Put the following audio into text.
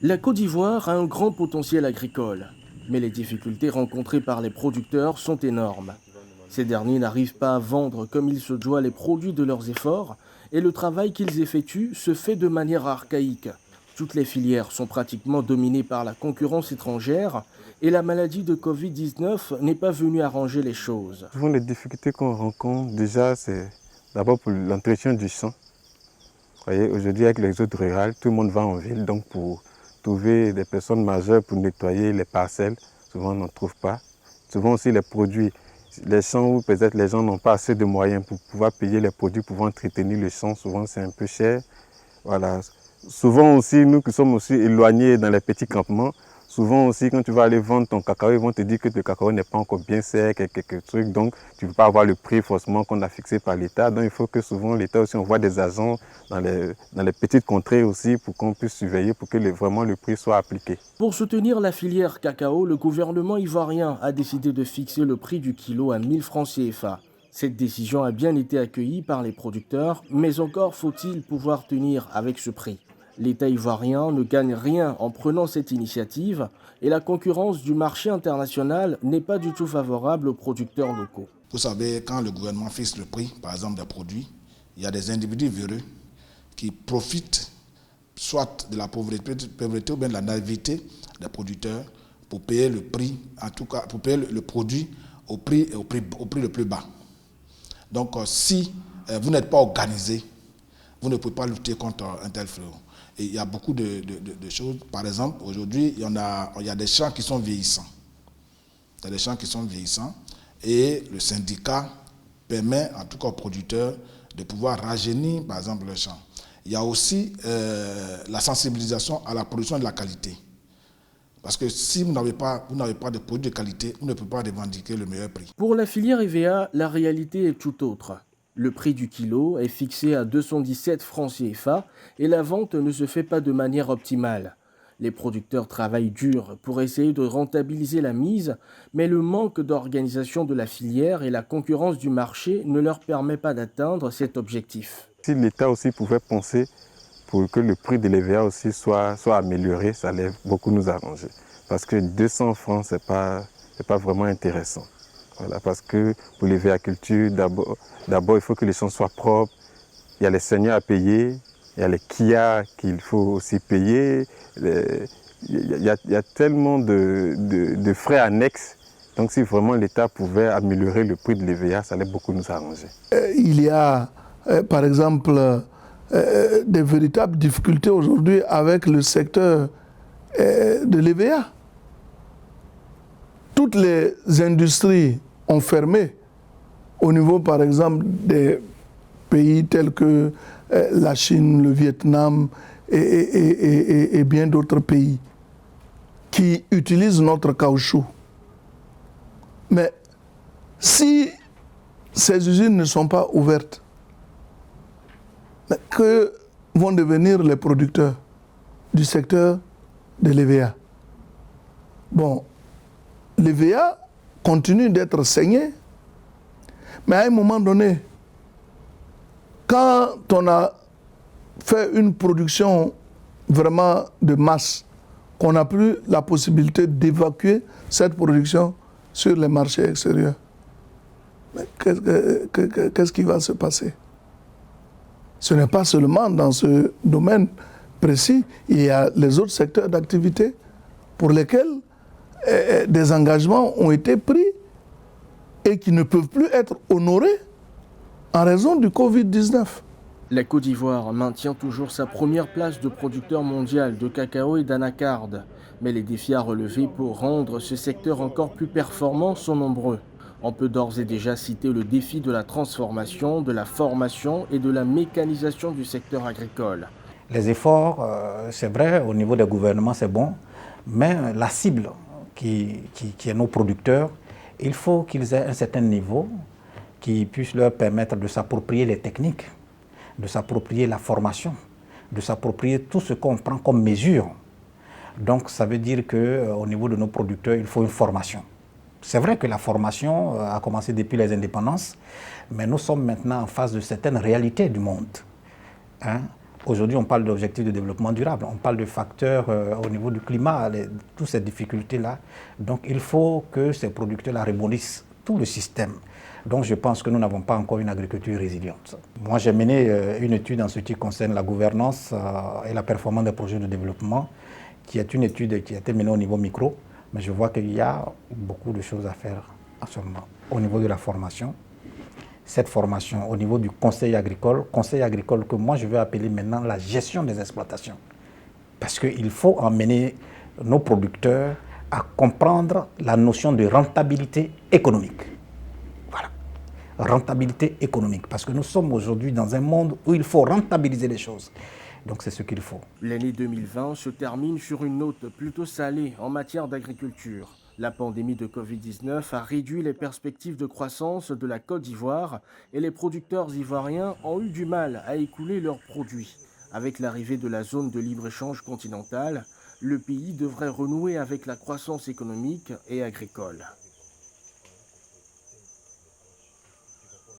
La Côte d'Ivoire a un grand potentiel agricole, mais les difficultés rencontrées par les producteurs sont énormes. Ces derniers n'arrivent pas à vendre comme il se doit les produits de leurs efforts et le travail qu'ils effectuent se fait de manière archaïque. Toutes les filières sont pratiquement dominées par la concurrence étrangère et la maladie de Covid-19 n'est pas venue arranger les choses. Souvent, les difficultés qu'on rencontre, déjà, c'est d'abord pour l'entretien du champ. Vous voyez, aujourd'hui, avec l'exode rural, tout le monde va en ville, donc pour trouver des personnes majeures pour nettoyer les parcelles, souvent on n'en trouve pas. Souvent aussi les produits, les champs où peut-être les gens n'ont pas assez de moyens pour pouvoir payer les produits pour entretenir le champ, souvent c'est un peu cher. Voilà. Souvent aussi, nous qui sommes aussi éloignés dans les petits campements, souvent aussi quand tu vas aller vendre ton cacao, ils vont te dire que le cacao n'est pas encore bien sec, quelques trucs, donc tu ne peux pas avoir le prix forcément qu'on a fixé par l'État. Donc il faut que souvent l'État aussi envoie des agents dans les petites contrées aussi pour qu'on puisse surveiller, pour que vraiment le prix soit appliqué. Pour soutenir la filière cacao, le gouvernement ivoirien a décidé de fixer le prix du kilo à 1000 francs CFA. Cette décision a bien été accueillie par les producteurs, mais encore faut-il pouvoir tenir avec ce prix. L'État ivoirien ne gagne rien en prenant cette initiative et la concurrence du marché international n'est pas du tout favorable aux producteurs locaux. Vous savez, quand le gouvernement fixe le prix, par exemple, des produits, il y a des individus véreux qui profitent soit de la pauvreté ou bien de la naïveté des producteurs pour payer le prix, en tout cas pour payer le produit au prix le plus bas. Donc si vous n'êtes pas organisé, vous ne pouvez pas lutter contre un tel fléau. Et il y a beaucoup de choses. Par exemple, aujourd'hui, il y a des champs qui sont vieillissants. Il y a des champs qui sont vieillissants et le syndicat permet en tout cas aux producteurs de pouvoir rajeunir par exemple le champ. Il y a aussi la sensibilisation à la production de la qualité. Parce que si vous n'avez pas de produits de qualité, vous ne pouvez pas revendiquer le meilleur prix. Pour la filière EVA, la réalité est tout autre. Le prix du kilo est fixé à 217 francs CFA et la vente ne se fait pas de manière optimale. Les producteurs travaillent dur pour essayer de rentabiliser la mise, mais le manque d'organisation de la filière et la concurrence du marché ne leur permet pas d'atteindre cet objectif. Si l'État aussi pouvait penser pour que le prix de l'EVA aussi soit amélioré, ça allait beaucoup nous arranger. Parce que 200 francs, ce n'est pas vraiment intéressant. Voilà, parce que pour l'EVA-culture, d'abord, il faut que les champs soient propres. Il y a les seigneurs à payer, il y a les KIA qu'il faut aussi payer. Il y a tellement de frais annexes. Donc si vraiment l'État pouvait améliorer le prix de l'EVA, ça allait beaucoup nous arranger. Il y a, par exemple, des véritables difficultés aujourd'hui avec le secteur de l'EVA. Toutes les industries ont fermé au niveau, par exemple, des pays tels que la Chine, le Vietnam et bien d'autres pays qui utilisent notre caoutchouc. Mais si ces usines ne sont pas ouvertes, que vont devenir les producteurs du secteur de l'EVA? Bon, l'EVA continue d'être saigné, mais à un moment donné, quand on a fait une production vraiment de masse, qu'on n'a plus la possibilité d'évacuer cette production sur les marchés extérieurs, mais qu'est-ce qui va se passer? Ce n'est pas seulement dans ce domaine précis, il y a les autres secteurs d'activité pour lesquels des engagements ont été pris et qui ne peuvent plus être honorés en raison du Covid-19. La Côte d'Ivoire maintient toujours sa première place de producteur mondial de cacao et d'anacarde, mais les défis à relever pour rendre ce secteur encore plus performant sont nombreux. On peut d'ores et déjà citer le défi de la transformation, de la formation et de la mécanisation du secteur agricole. Les efforts, c'est vrai, au niveau des gouvernements, c'est bon, mais la cible qui est nos producteurs, il faut qu'ils aient un certain niveau qui puisse leur permettre de s'approprier les techniques, de s'approprier la formation, de s'approprier tout ce qu'on prend comme mesure. Donc ça veut dire qu'au niveau de nos producteurs, il faut une formation. C'est vrai que la formation a commencé depuis les indépendances, mais nous sommes maintenant en face de certaines réalités du monde. Aujourd'hui, on parle d'objectifs de développement durable, on parle de facteurs au niveau du climat, toutes ces difficultés-là. Donc il faut que ces producteurs-là rebondissent tout le système. Donc je pense que nous n'avons pas encore une agriculture résiliente. Moi, j'ai mené une étude en ce qui concerne la gouvernance et la performance des projets de développement, qui est une étude qui a été menée au niveau micro, mais je vois qu'il y a beaucoup de choses à faire en ce moment. Au niveau de la formation, cette formation au niveau du conseil agricole que moi je vais appeler maintenant la gestion des exploitations. Parce qu'il faut emmener nos producteurs à comprendre la notion de rentabilité économique. Voilà, rentabilité économique, parce que nous sommes aujourd'hui dans un monde où il faut rentabiliser les choses. Donc c'est ce qu'il faut. L'année 2020 se termine sur une note plutôt salée en matière d'agriculture. La pandémie de Covid-19 a réduit les perspectives de croissance de la Côte d'Ivoire et les producteurs ivoiriens ont eu du mal à écouler leurs produits. Avec l'arrivée de la zone de libre-échange continentale, le pays devrait renouer avec la croissance économique et agricole.